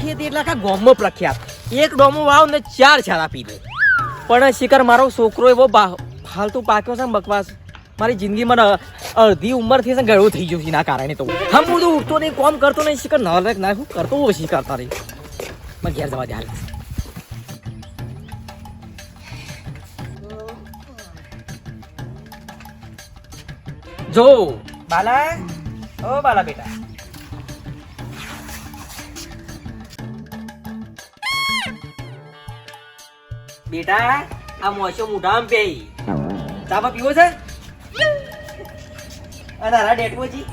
પ્રખ્યાત એટલે આખા ગામમાં પ્રખ્યાત. એક ડોમો વાવ ને 4 છાળા પી લે. પણ શિખર મારો છોકરો એવો ફાલતુ પાક્યો છે ને બકવાસ. મારી જિંદગીમાં અડધી ઉંમરથી છે ગળું થઈ ગયું છે એના કારણે. તો હમ બધું ઉઠતો નહીં, કોમ કરતો નહીં. શિખર ના શું કરતો શિખર તારી મને ઘેર જવા દે. જો બાલા, ઓ બાલા બેટા, બેટા આ મોસો મોઢામાં પે ચાપા પીવો છે? અને આ ડેટવોજી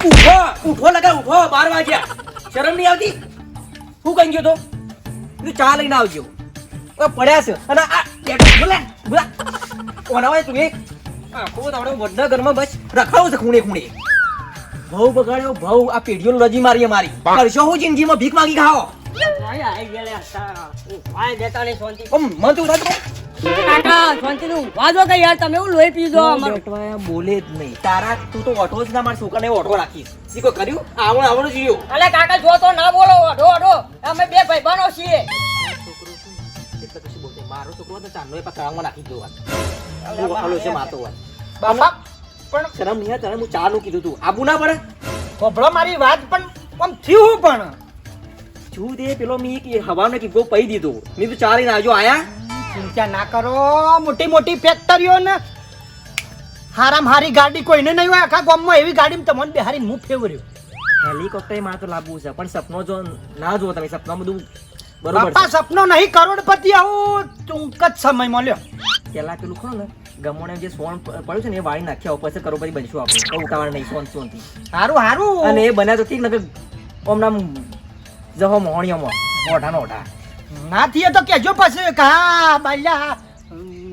ઉઠો ઉઠો લગા ઉઠો. 12 વાગ્યા. શરમ નહીં આવતી? શું કહી ગયો તો ચા લઈને આવજો. પડ્યા છે અને આ બોલે બોલા કોના હોય તું? એક આખો તાવડો વડના ઘરમાં બસ રખાવો છે ખૂણે ખૂણે. ભાવ બગાડ્યો ભાવ. આ પેઢીઓ રજી મારી મારી કરશો હું જિંદગીમાં? ભીખ માંગી ખાઓ. બોલે જ નહીં તારા. તું તો ઓઠો જ ના મારા છોકરાને ઓઠો રાખીશ. શીખો કર્યું આવડો જીયો. અલે કાકા જો તો ના બોલો. ઓઢો ઓઢો અમે બે ભાઈબંધો છીએ. મારો છોકરો તો ચાંદલો કળામાં નાખી દો. બાપા પણ શરમ નહીં તને? હું ચા નું કીધું તું આબુ ના પડે? ખોભળો મારી વાત. પણ આમ થયું પણ શું તે પેલો મી કે હવાનો કે ગો પઈ દીધો. મેં તો ચા લઈને આવજો. આયા ચિંતા ના કરો. મોટી મોટી ફેક્ટરીઓ ને હારામ હારી ગાડી કોઈને નહીં હોય આખા ગામમાં. એવી ગાડીમાં તમને બેહારીને હું ફેવર્યો. હેલિકોપ્ટર માં તો લાવવું છે પણ સપનો જો ના જો તમે. સપના બધું બરોબર બાપા સપનો નહીં કરોડપતિ આવું ટૂંક જ સમય મળ્યો. પેલા પેલું ખરો ને ગમોને જે સોન પડ્યું છે ને એ વાળી નાખ્યા પછી કરોડપતિ બનશું આપણે. ઉતાવળ નહીં સોન સોનથી. હારું હારું. અને એ બન્યા તો ઠીક ને ઓમ નામ જહો મોહણીઓમાં ઓઢાનો ઓઢા ના થઈએ તો કેજો પછી કા બાલ્યા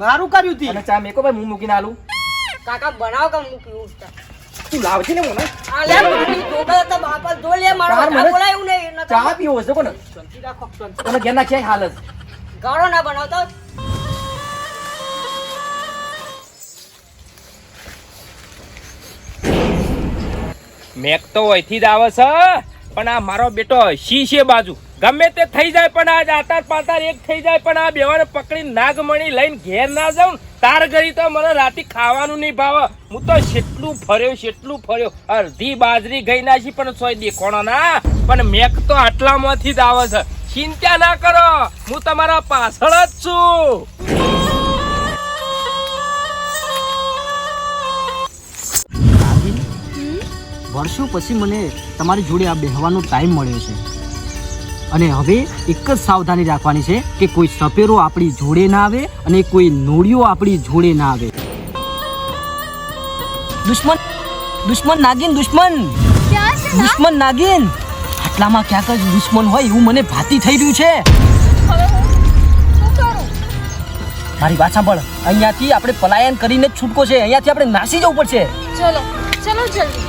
મારું કર્યું તી. અને ચા મેકો ભાઈ હું મૂકીને આલું. કાકા બનાવ કે હું પીવું તું લાવશે ને મને? આ લે મારી જોગા તો બાપા જો લે મારો બોલાયું નહીં. ચા પીવો છે કોને? શાંતિ રાખો શાંતિ. તમે ઘેર નાખ્યા હાલત ગાળો ના બનાવતો. મેક તો અહીંથી જ આવે છે પણ આ મારો બેટો શીશે બાજુ ગમે તે થઈ જાય પણ આજ આતાર પાતાર એક થઈ જાય પણ આ બેવાને પકડી નાગમણી લઈને ઘેર ના જાઉં તાર ઘડી તો મને રાતે ખાવાનું નહીં ભાવે. હું તો કેટલું ફર્યો અડધી બાજરી ગઈ નાખી પણ સોય દેખોણો ના. પણ મેક તો આટલામાંથી જ આવે છે. ચિંતા ના કરો હું તમારા પાછળ જ છું. વર્ષો પછી મને તમારી જોડે આ બેહવાનો ટાઈમ મળ્યો છે અને હવે એક જ સાવધાની રાખવાની છે કે કોઈ સપેરો આપણી જોડે ના આવે અને કોઈ નોળિયો આપણી જોડે ના આવે. દુશ્મન નાગિન દુશ્મન નાગિન આટલામાં ક્યાંક જ દુશ્મન હોય એવું મને ભાતી થઈ રહ્યું છે. મારી વાત સાંભળ. અહીંયાથી આપણે પલાયન કરીને જ છૂટકો છે. અહીંયાથી આપણે નાસી જવું પડશે. ચલો જલ્દી.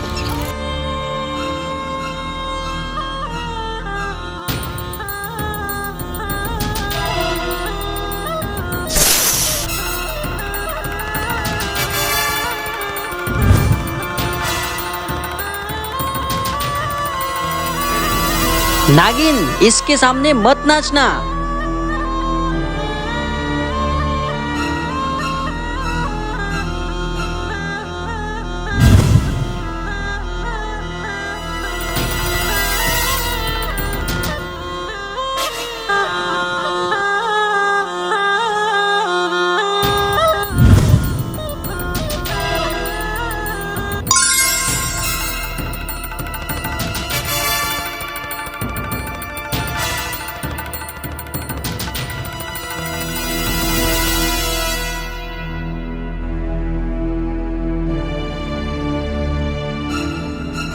नागिन इसके सामने मत नाचना.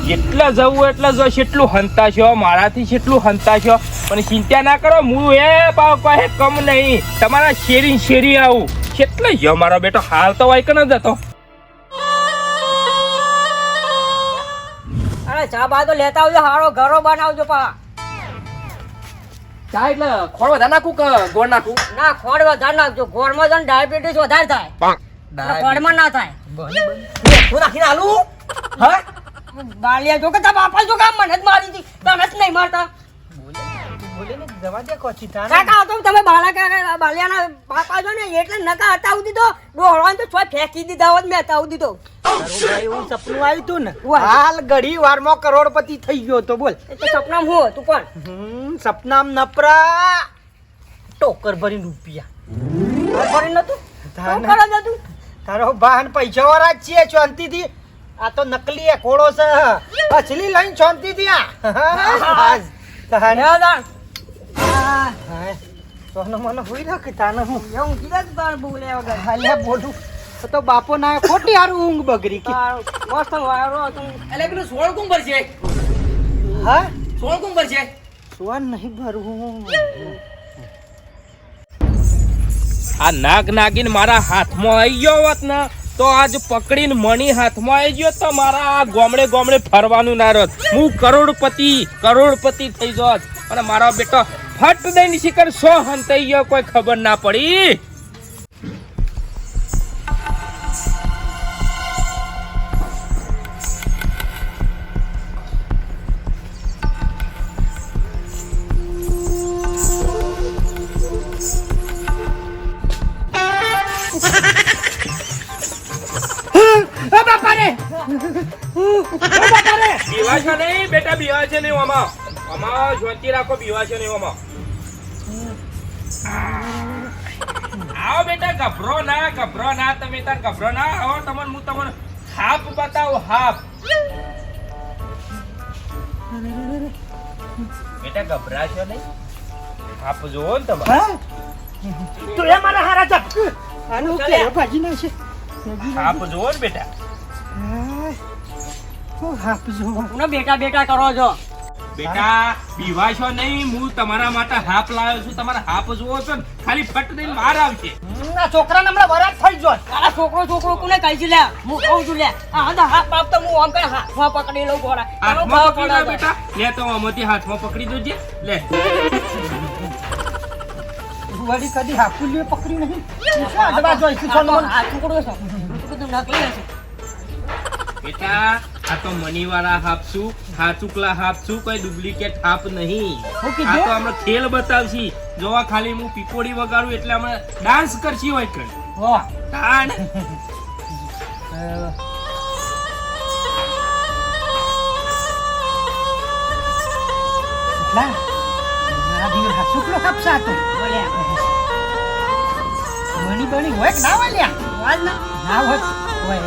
જેટલા જવું એટલા જો કેટલું હંતાશો મારાથી કેટલું હંતાશો પણ ચિંતા ના કરો. હું એ પાવ કહે કમ નહીં તમારા શેરી આવું કેટલે જો મારો બેટો હાલ તો હોય કે ન જતો. અરે ચા બા તો લેતા આવજો. હારો ઘરો બનાવજો પા. ચા એટલે ખોળ વધારે નાખું કે ગોળ નાખું? ના ખોડ વધારે નાખજો. ગોળમાં તો ડાયાબિટીસ વધારે થાય. ખોડમાં ના થાય. હું નાખીને આલું? હા બાલિયા જો કે તારા બાપા જો કે મને જ મારી હતી તમે જ નહીં મારતા બોલે ને જવા દે કોચી તાને કાકા તો તમે બાલિયાના બાપા જો ને એટલે નકા હટાવી દીધો ડોળવાને તો છોય ફેંકી દીધા હોત મેં હટાવી દીધો તારું ભાઈ એવું સપનું આવ્યું તું ને વાહ. હાલ ઘડી વારમાં કરોડપતિ થઈ ગયો તો બોલ એ તો સપનામાં હું હતું પણ સપનામ નપરા ટોકર ભરીને રૂપિયા ખબર નતું તાને. શું કરો છો તું તારો બાહન પૈસા વાળા જ છીએ શાંતિથી આ તો નકલી એકોડો છે અસલી લઈને શાંતિથી આ તાને હા સોનો મને હોઈ રાખ તાને હું એવું કીધા તું તારે બોલે વગર હાલ્યા બોલું તો બાપો ના ખોટી હારું ઊંઘ બગડી કે તારું મસ્ત વારો હતું એટલે પેલું 16 કુંભર છે હા 16 કુંભર છે સોન નહીં ભરવું આ નાગ નાગીન મારા હાથમાં આવી ગયો હોત ને તો આજ પકડીને મણી હાથમાં આવી ગયો તો મારા આ ગોમડે ગોમડે ફરવાનું ના રત હું કરોડપતિ થઈ જોત અને મારો બેટો ફટ દઈને શિખર 100 હંતાઈ ગયો કોઈ ખબર ના પડી બીવા છે નહીં બેટા બીવા છે નહીં આમાં શાંતિ રાખો બીવા છે નહીં આમાં આવો બેટા ગભરો ના તમે તાર ગભરો ના આવો તમને હું તમને હાફ બતાવું હાફ બેટા ગભરાશો નહીં હાફ જોવો ને તમે તો એ મારા હારા ચપ આનું કે ભાજી ના છે હાફ જોવો ને બેટા પુનઃ બેટા બેટા કરો છો બેટા બીવાશો નહીં હું તમારા માટે હાફ લાવ્યો છું તમારે હાફ જોવો છો ને ખાલી ફટ દઈને માર આવશે આ છોકરાને હમણાં વરાત થઈ જોત તારા છોકરો કોને કહી છે લે હું કહું છું લે આ હદા હાથ બાપ તો હું આમ કરે હાથમાં પકડી લઉં ઘોડા હાથમાં પકડી લો બેટા લે તો આમાંથી હાથમાં પકડી દોજે લે વળી કદી હાફુલીએ પકડી નહીં શું અડવા જોઈશું સોનો આ છોકરો છે બધું નકલી હશે બેટા આ તો મનીવાળા હાફશું હાચુકલા હાફશું કોઈ ડુપ્લિકેટ હાફ નહીં કીધું? આ તો આપણે ખેલ બતાવશી જોવા ખાલી હું પીકોડી વગાડું એટલે અમે ડાન્સ કરશી હોય કણ વાહ તાણ એટલા મારા દીવે હાસુકલો કાપસા તો મણી બણી હોય કે ના હોય લ્યા વાત ના ના હોય હોય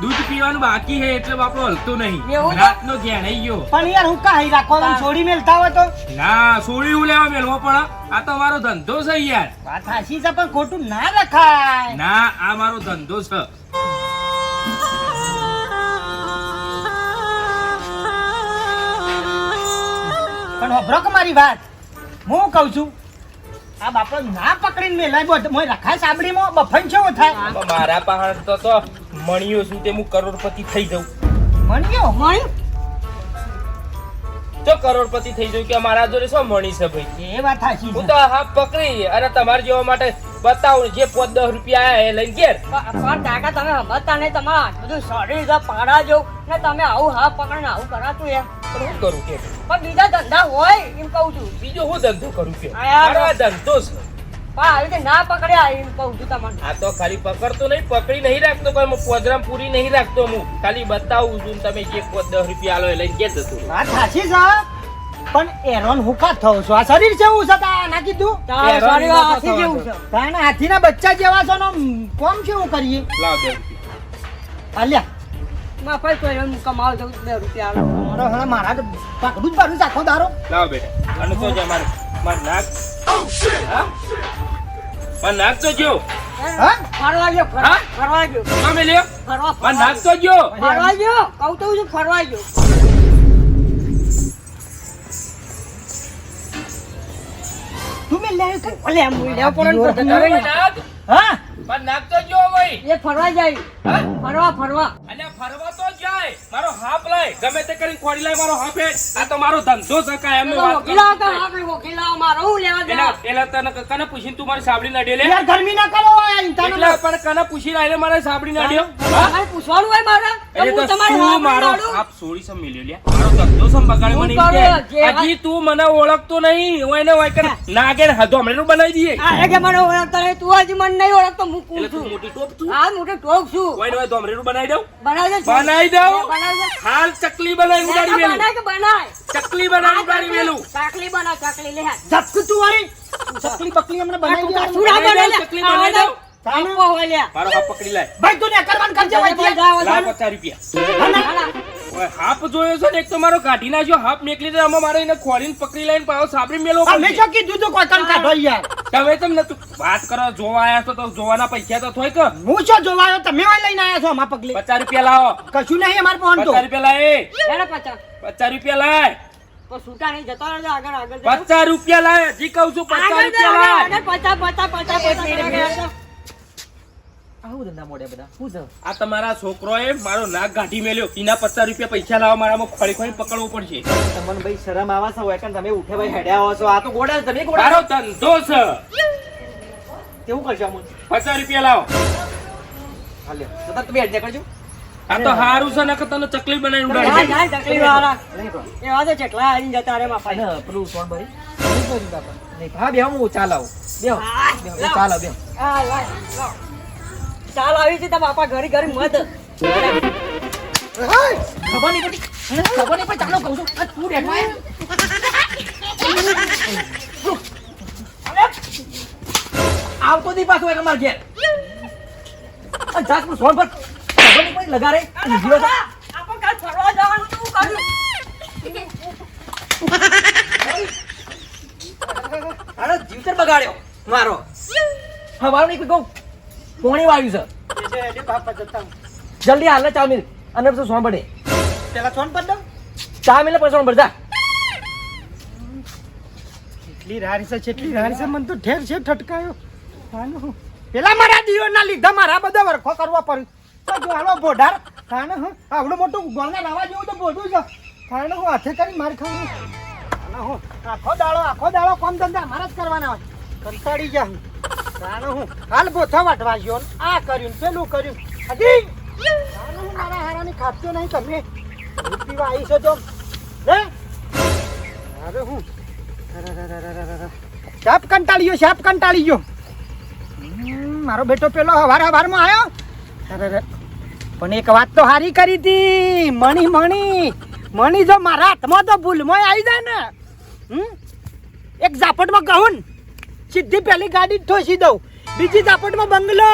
દૂધ પીવાનું બાકી છે એટલે બાપડો હલતો નહીં એવું છે? રાતનો ઘેણાઈ ગયો પણ યાર હું કાંઈ રાખવાનું છોડી મેલતા હોય તો ના સોળી લેવા મેલવો પણ આ તો મારો ધંધો છે યાર વાત હાચી છે પણ ખોટું ના રખાય ના આ મારો ધંધો છે પણ હોભરો કે મારી વાત હું કહું છું આ બાપડો ના પકડીને મેલાય બોટ મોય રખાય સાબડીમાં બફન છે થાય પણ મારા પહાડ તો મણિયો છું તે હું કરોડપતિ થઈ જાઉં મણ્યો મણી તો કરોડપતિ થઈ જાઉં કે મારા જોડે શું મણી છે ભાઈ એ વાત હાચી હું છે તો હાફ પકડી અને તમારા જેવા માટે બતાવું જે 5-10 રૂપિયા આયા એ લઈને ઘેર પણ કાકા તમે સમજતા નહીં તમારે બધું શરીર પાડા જો ને તમે આવું હાથ પકડીને આવું કરાતું યાર પણ હું કરું કે પણ બીજા ધંધા હોય એમ કહું છું બીજો હું ધંધો કરું કે આ યાર. મારો આ ધંધો છે પણ આવી રીતે ના પકડ્યા એમ કહું છું તમને આ તો ખાલી પકડતો નહીં પકડી નહીં રાખતો કોઈ પોદરામ પૂરી નહીં રાખતો હું ખાલી બતાવું છું ને તમે જે 5-10 રૂપિયા આલો એ લઈને ઘેર જતું રહો. વાત સાચી છે પણ એરોન હુકા થયો છો આ શરીર જેવું છે તા ના કીધું તારે હેરાન શરીર નતો હાથી થવાનો. જેવું છે તાના હાથીના બચ્ચા જેવા છો ને કોમ છે હું કરીએ લાવ 2 રૂપિયા આલ્યા માફાઈ કોઈ હું કમાવ જાઉં 2 રૂપિયા આલો મારો હવે મારા તો પાકડું જ બારું આખો દારો લાવ બેટા અને તો જા માર નાક હા માર નાક તો જો હા ફરવા ગયો હા? ફરવા ગયો તમે લ્યો ફરવા માર નાક તો જો ફરવા ગયો કહું તો છું ફરવા ગયો તું મેં લે કે ઓલે આમ લેવા પડે ને તો માર ધરે નાક હા માર નાક તો જો ભાઈ એ ફરવા જાય હા? ફરવા અલ્યા ફરવા તો જાય લાય મારો હાફ લાય ગમે તે કરીને ખોડી લાય મારો હાફ હેડ આ તો મારો ધંધો છે કાય એમને વાત કરું એલા તને કને પૂછીને તું મારી સાબડી નડ્યો લે યાર ગરમી ના કરો આ ઇન્તાનો એટલે પણ કને પૂછી લાય મારે સાબડી નડ્યો પૂછવાનું હોય મારે એટલે તો તું મારો હાફ છોડી સમ મિલ્યો લે મારો ધંધો સમ બગાડે મને એમ કે હજી તું મને ઓળખતો નહીં હોય ને હોય કે નાગે હદો હમણાં બનાવી દઈએ મને ઓળખતો નહીં તું હજી મને નહીં ઓળખતો હું કોણ એટલે તું છું મોટી ટોપ છું આ મોટો ટોક છું હોય ને હોય તો હમણાં બનાવી દઉં બનાવજે બનાવી દઉં બનાવજે હાલ ચકલી બનાવી ઉડાડી મેલું બનાય કે બનાય ચકલી બનાવી ઉડાડી મેલું ચાકલી બનાવ ચાકલી લે ઝપક તું વાળી ચકલી બકલી હમણાં બનાવી દે સુરા બનાવી બનાવ દઉં, ચકલી બનાવી દઉં. આપો હોય લે મારો હાફ પકડી લાય ભાઈ તું ને કરવાન કરજે ભાઈ લાવ 50 રૂપિયા ઓય હાફ જોયો છે ને એક તો મારો કાઢી નાખ્યો હાફ મેકલી દે આમાં મારે એને ખોડીને પકડી લઈને પાછો સાબરી મેલો અમે જો કીધું તો કોઈ કન કાઢો યાર તમે તમને તું વાત કરો જોવા આયા છો તો જોવાના પૈસા તો થોય કે હું શું જોવાયો તમે ઓય લઈને આયા છો અમાર પગલી 50 રૂપિયા લાવો કશું નહીં અમાર પહોંચ તો 50 રૂપિયા લાય એને 50 50 રૂપિયા લાય તો છૂટા નહીં જતો રહેજો આગળ આગળ 50 રૂપિયા લાય હજી કહું છું 50 રૂપિયા લાય આવું ધંધા મોડ્યા બધા શું છે આ તમારા છોકરોએ મારો નાક ગાંઠી મેલ્યો એના 50 રૂપિયા પૈસા લાવવા મારામાં ખોડી ખોડી પકડવું પડશે તમને ભાઈ શરમ આવા છે હોય કે તમે ઉઠે ભાઈ હેડ્યા હો છો આ તો ગોડા તમે ગોડા મારો ધંધો છે કેવું કરશો અમુક 50 રૂપિયા લાવો હાલ્યો તો તાર તમે હેડ્યા કરજો આ તો હારું છે નકર તને ચકલી બનાવી ઉડાડી દે. ચકલી વાળા નહીં તો એવા તો ચકલા આવીને જતા રે માપા અને પેલું સોન ભરી નહીં ભરી બાપા નહીં હા બે હું ચાલ આવું બે ચાલ આવ બે હા લાય લાવ. ચાલ આવી છે તા બાપા ઘરી ઘરી મત ખબર નહીં પડી ખબર નહીં પણ ચાલો કહું છું આ તું બેઠો આવતો દી પાછો એક અમાર ઘેર આ જાત પર સોન પર ખબર નહીં પડી લગા રે જીવો છે આપો કાલ ફરવા જવાનું તું કર્યું અરે જીવતર બગાડ્યો મારો હવારો નહીં કોઈ કહું પોણી વાવ્યું છે જલ્દી હાલ ને ચા મિલ અને પછી સોન પડે પેલા સોન પર દઉં ચા મિલે પછી સોન પડતા કેટલી રારી છે મને તો ઠેર છે ઠટકાયો હાલો હું પેલા મારા દીવો ના લીધા મારા બધા વરખો કરવા પડ્યું તો જો હાલો બોઢાર ખાને હું આવડું મોટું ગોળના રાવા જેવું તો બોઢું છે ખાને હું હાથે કરી માર ખાવું હાલો હું આખો દાડો કોમ ધંધા મારા જ કરવાના હોય કંટાળી જા ખાને હું હાલ બોથા વાટવા ગયો ને આ કર્યું ને પેલું કર્યું હજી ખાને હું મારા હારાની ખાતો નહીં તમે દૂધ પીવા આવી છો તો હે અરે હું સાપ કંટાળી ગયો મારો બેટો પેલો હવારમાં આવ્યો અરે પણ એક વાત તો હારી કરી હતી મણી જો મારા હાથમાં તો ભૂલમાં આવી જાય ને એક ઝાપટમાં કહું ને સીધી પેલી ગાડી ઠોસી દઉં બીજી ઝાપટમાં બંગલો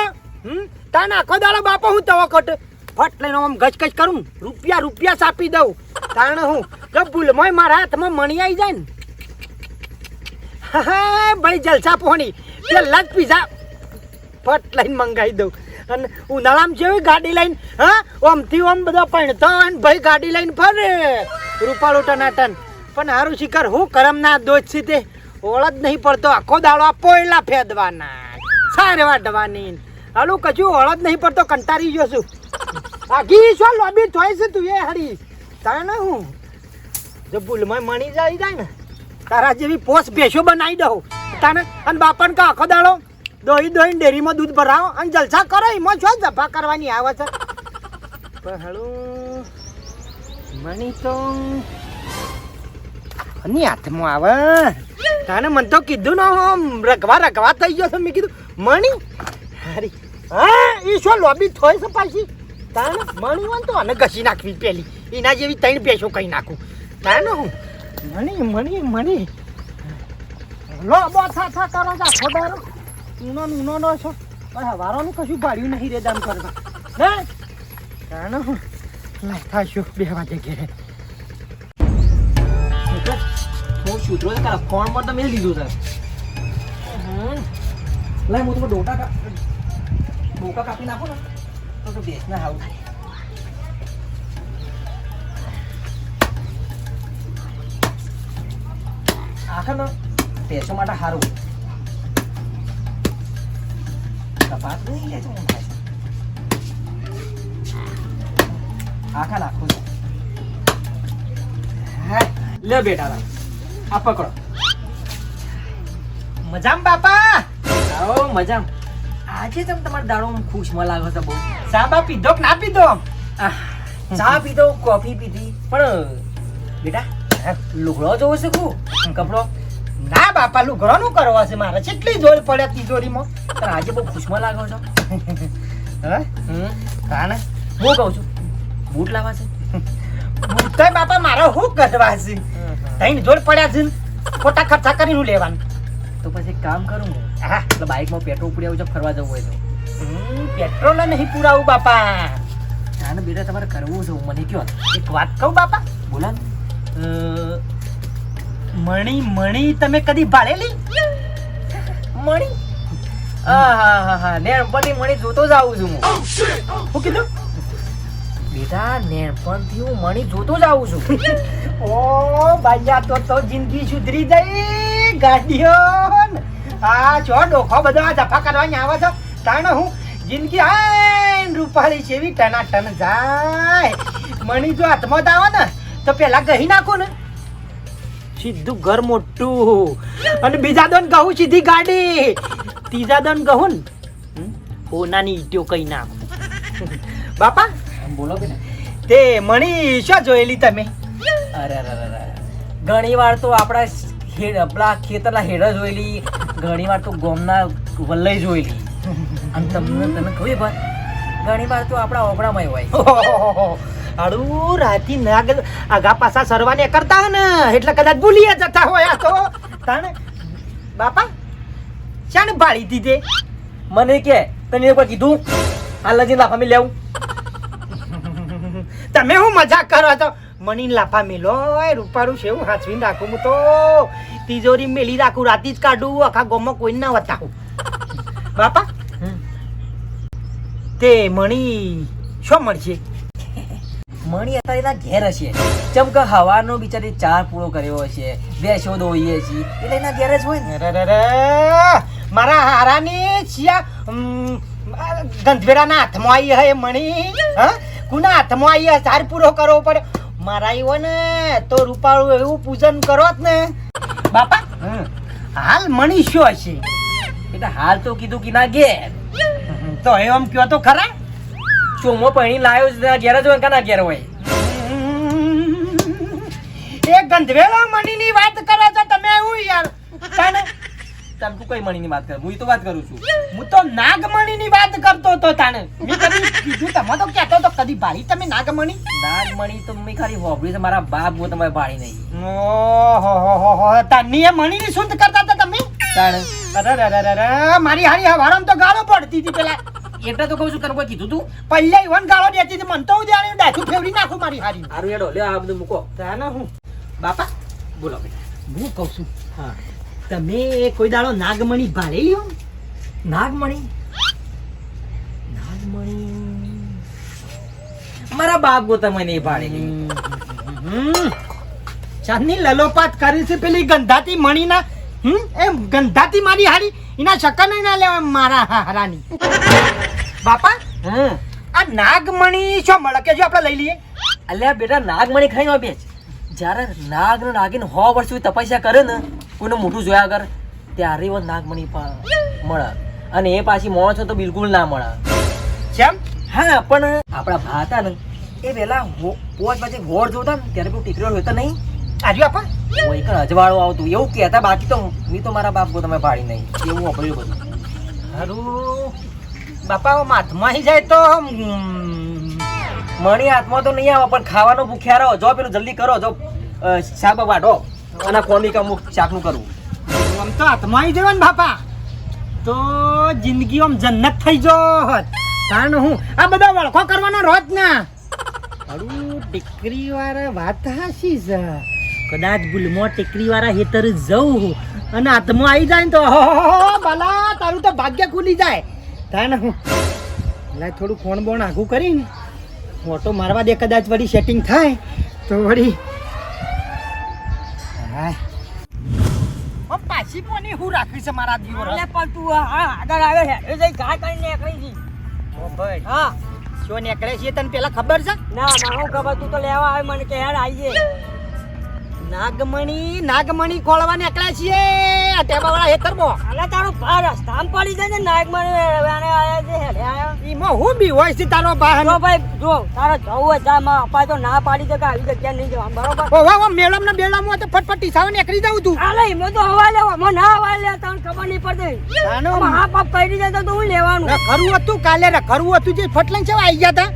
તાન આખો દાડો બાપો હું તવો કટ ફટ લઈને આમ ગચગચ કરું રૂપિયા સાપી દઉં તાણ હું જો ભૂલમાં મારા હાથમાં મણી આવી જાય ને હા ભાઈ જલસા પોણી પેલા જ પીઝા ફટ લઈને મંગાવી દઉં અને ઉનાળામાં જેવી ગાડી લઈને હા ઓમથી ઓમ બધા પૈણતો હોય ને ભાઈ ગાડી લઈને ફરે રૂપાળું ટનાટન પણ હારું શિખર હું કરમના દોષ છે તે ઓળ જ નહીં પડતો આખો દાડો આ પોયલા ફેદવાના સારે વાટવાની હાલું કશું ઓળ જ નહીં પડતો કંટાળી ગયો છું આગી શું લોબી થોય છે તું એ હરી તારે ને હું જો ભૂલમાં મણી જાય ને તારા જેવી પોસ ભેંસો બનાવી દઉં તાને અને બાપણ કા આખો દાડો દોઈ ડેરીમાં દૂધ ભરાવો અને જલસા કરો એમાં શું જફા કરવાની આવે છે પણ હાલું મણી તો ની હાથમાં આવે તાને મને તો કીધું ને આમ રગવા થઈ ગયો છે મેં કીધું મણી હારી હા એ શું લોબી થોય છે પાછી તાને મણી હોય તો અને ઘસી નાખવી પેલી એના જેવી 3 ભેંસો કહી નાખું તાને હું મણી લો બો થા કરો જા ખોદારો ઊનો નો છો પણ હવારોનું કશું ભાડ્યું નહીં રે દામ કરવા હે તાને હું થાશું 2 વાગે ઘેરે હું સૂત્રો છે તારા ફોન પર તો મેં લીધું છે લાય હું તો ડોકા કાપી નાખો ને તો બેસ ના હાવ આખા ને પેસો માટે સારું તપાસ નહીં લેજો આખા નાખું છું. હા, લે બેટા લા. આ પકડો. મજામ બાપા આવો મજામ. આજે તમે તમારા દાડોમાં ખુશમાં લાગો છો બહુ. સાબા પીધો કે ના પીધો ચા પીધો, કોફી પીધી, પણ બેટા લુગડો જોવો છે કુ કપડો? ના બાપા લુગડો નું કરવા છે મારે કેટલી જોર પડે તિજોરીમાં પણ આજે બહુ ખુશમાં લાગો છો. હે કાને હું કહું છું બૂટ લાવવા છે. બુદ્ધાય બાપા મારે શું કરવા છે તઈને જોર પડ્યા છે ને, ખોટા ખર્ચા કરીને હું લેવાનું. તો પછી એક કામ કરું હું, હા એટલે બાઇકમાં પેટ્રોલ પૂરી આવું છે ફરવા જવું હોય તો. પેટ્રોલ નહીં પુરાવું બાપા. ચાને બેટા તમારે કરવું છે મને કયો. એક વાત કહું બાપા, બોલા ને. મણી મણી તમે કદી ભાળેલી? મણી? હા નેણપણની મણી જોતો જ આવું છું હું. શું કીધું? બેટા નેણપણથી હું મણી જોતો જ આવું છું. ઓ ભાઈયા તો જિંદગી સુધરી ગઈ ગાડીઓ. આ જો ડોખો બધો આ જફા કરવાની આવે છે તાણે હું જિંદગી હાય રૂપાળી જેવી ટનાટન જાય. મણી જો હાથમાં જ આવે ને તો પેલા ગહી નાખો ને સીધું ઘર મોટું, અને બીજા દોન કહું સીધી ગાડી, ત્રીજા દોન કહું ને ઓનાની ઈટીઓ કઈ નાખું. બાપા બોલો બેટા. તે મણી શું જોયેલી તમે? અરે ઘણી વાર તો આપણા ખેતરના હેડા જોયેલી, ઘણી વાર તો ગોમના વલ્લઈ જોયેલી, અને તને કહ્યું ભાઈ ઘણી વાર તો આપણા ઓગણામાં હોય. અડું રાતી નાગ આગા પાછા સરવાને કરતા હોય ને એટલે કદાચ ભૂલી જતા હોય. આ તો તાણે બાપા શાને ભાળી દીધે? મને કે તને એક વાર કીધું હાલ લજી લાફા મેં લેવું. તમે હું મજાક કરો છો? મની લાફા મેલો રૂપારું છે હું હાચવીને રાખું. હું તો તિજોરી મેલી રાખું, રાતી જ કાઢું, આખા ગામમાં કોઈ ના વતાવું. બાપા તે મણી શું મળશે? મણી અત્યારે એના ઘેર હશે. જેમ કે હવાનો બિચારી ચાર પૂરો કર્યો હશે, બેસો દોઈએ છીએ એટલે એના ઘેર જ હોય ને. મારા હારાની છિયા ગંધવેરાના હાથમાં આવી હે મણી. હા કુના હાથમાં આવી હે? ચાર પૂરો કરવો પડે મારા આવ્યો ને તો રૂપાળું એવું પૂજન કરો જ ને. બાપા હાલ મણી શું હશે? એટલે હાલ તો કીધું કે ના ઘેર. તો એમ કયો તો ખરા. ચોમો પૈણી લાવ્યો છે તેના ઘેર જ હોય કે ના ઘેર હોય. એ ગંધવેલા મણીની વાત કરો છો તમે? હું યાર તાને ચાલ તું કઈ મણીની વાત કર, હું તો વાત કરું છું. હું તો નાગમણીની વાત કરતો તો તાને. મેં કદી કીધું તમે તો કહેતો તો કદી ભાળી તમે નાગમણી? નાગમણી તો મેં ખાલી હોભળી છે, મારા બાપ બહુ તમારે ભાળી નહીં. ઓહો તાની એ મણીની શુદ્ધ કરતા હતા તમે? તાણે અરે મારી હારી હવારામ તો ગાળો પડતી હતી પેલા. એટલે તો કહું છું તને કોઈ કીધું તું? પહેલા ઈવન ગાળો દેતી હતી, મન તો હું જાણે ડાચું ફેવરી નાખું મારી હારી. હારું હેડો લે આ બધું મૂકો. તાને હું બાપા બોલો બેટા. હું કહું છું હા તમે કોઈ દાડો નાગમણી ભાળેલી હો? નાગમણી મારા બાપ ગોતા મને ભાળેલી. ચાંદની લલોપાત કરી છે પેલી ગંધાતી મણીના. એમ ગંધાતી મારી હારી એના શકન ના લેવા મારા હારાની. બાપા આ નાગમણી શું મળે કે જો આપણે લઈ લઈએ? અલ્યા બેટા નાગમણી ખાઈ બેચ. જ્યારે નાગ ને નાગીને 100 વર્ષ સુધી તપસ્યા કરે ને કોઈનું મોઢું જોયા કર ત્યારે એવો નાગમણી મળે, અને એ પાછી માણસો તો બિલકુલ ના મળે. કેમ? હા પણ આપણા ભા હતા ને એ પેલા પોચ પછી હોડ જોતા ને ત્યારે પેલું ટીકરો હોય તો નહીં આજુ આપા હોય કે અજવાળો આવતું એવું કહેતા. બાકી તો મેં તો મારા બાપ તમે પાડી નહીં એવું વાપર્યું બધું. હારું બાપા હાથમાં આવી જાય તો મણી હાથમાં તો નહીં આવે, પણ ખાવાનો ભૂખ્યા રહો. જો પેલું જલ્દી કરો, જો શાક વાટો અને કોમી અમુક શાકનું કરવું. આમ તો હાથમાં આવી જાય ને બાપા તો જિંદગી આમ જન્નત થઈ જોત. કારણ હું આ બધા વળખો કરવાનો રોજ ના. હારું ટેકરી વાળા વાત હાસી છે. કદાચ ભૂલમાં ટેકરી વાળા હેતર જવું અને હાથમાં આવી જાય ને તો બાલા તારું તો ભાગ્ય ખુલી જાય. થાય ને હું એટલે થોડું ફોન બોન આઘું કરીને ફોટો મારવા દે, કદાચ વળી સેટિંગ થાય તો વળી. પાછી કોની હું રાખી છે મારા દીવો? પણ તું આગળ આવે છે એ જઈ ગાય કરીને નીકળી જી. ઓ ભાઈ હા શું નીકળે છે તને પેલા ખબર છે ના મને હું ખબર તું તો લેવા આવે મને કે હેડ આવીએ નાગમણી ખોળવા નીકળ્યા છીએ આ ટેબાવાળા હેતરમાં અલે તારું ભાર રસ્તામાં પડી જાય ને નાગમણી આને આયા છે હેડે આયા ઈમાં હું બી હોય છે તારો બહાર જો ભાઈ જો તારે જવું હોય જા માં અપાય તો ના પાડી દે કે આવી જગ્યા નહીં જવા બરોબર ઓવા મેળમ ના બેળામાં તો ફટફટ ટીસાવ નીકળી જાવ તું અલે એમાં તો હવા લેવા મને ના હવા લે તને ખબર નહીં પડતી તાનો આમાં હા પાપ કરી જાય તો હું લેવાનું રખડવું હતું કાલે રખડવું હતું જે ફટલાઈ છે આવી ગયા તા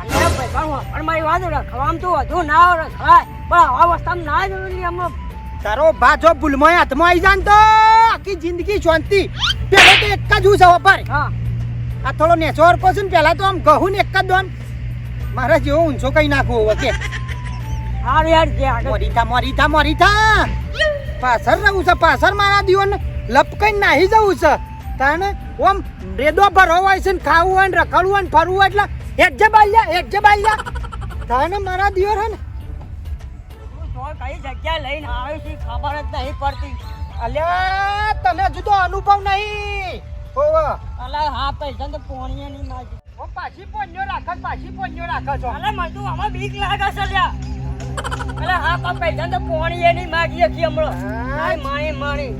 અલે ભાઈ પણ મારી વાત રખવામાં તો વધુ ના રખાય પણ આ અવસ્થામાં ના જરૂરી આમાં તારો બાજો ભૂલમાં હાથમાં આવી જાય ને તો આખી જિંદગી શાંતિ પેલો તો એક જ ઉછા પર હા આ થોડો નેચોર પછી પેલા તો આમ કહું ને એક જ દોન મારા જેવો ઊંચો કઈ નાખવો ઓકે હાર યાર જે આગળ મોરીથા પાછળ રહું છે પાછળ મારા દીવન લપકઈ નાહી જવું છે તાને ઓમ રેદો ભરો હોય છે ને ખાવું હોય ને રખડવું હોય ને ફરવું હોય એટલે એક જે બાલ્યા તાને મારા દીવર હે ને તો કઈ જગ્યા લઈને આવે છે ખબર જ નહીં પડતી અલ્યા તને જુદો અનુભવ નહીં ઓવા અલા હા પૈસા તો પોણીએ નહીં માજી ઓ પાછી પોન્યો રાખો છો અલા મને તો આમાં બીક લાગે છે લ્યા અલા હા પણ પૈસા તો પોણીએ નહીં માગી હતી હમણાં હાય માણી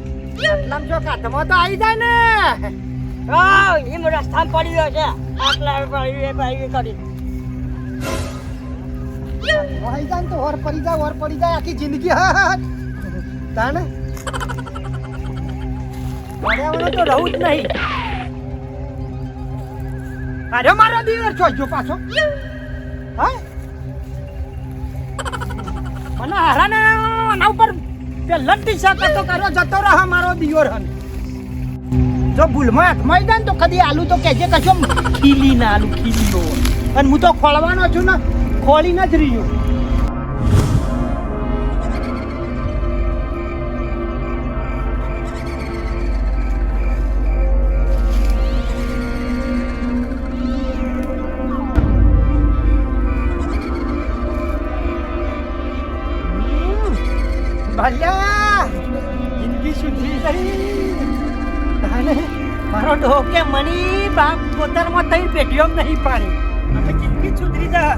આટલામ જો કાતમાં તો આવી જાય ને હા એમ રસ્તામાં પડી ગયો છે આટલા પાડી કરી આવી જાય ને તો ઓર પડી જાય આખી જિંદગી તાને પડ્યાવાનો તો રહું જ નહીં અરે મારો દીવર જોઈજો પાછો હા મને હારાને આના ઉપર પેલા ટીસા કરતો કર્યો જતો રહે મારો દીવર હન જો ભૂલમાં હાથમાં આવી જાય ને તો કદી આલુ તો કહેજે કશો ખીલી ના આલુ ખીલીઓ અને હું તો ખોળવાનો છું ને ખોલીને જ રહ્યો ભલ્યા જિંદગી સુધરી ગઈ તાને મારો ઢોકે મની બાપ પોતારમાં થઈ પેટીઓ નહીં પાડી હવે જિંદગી સુધરી જા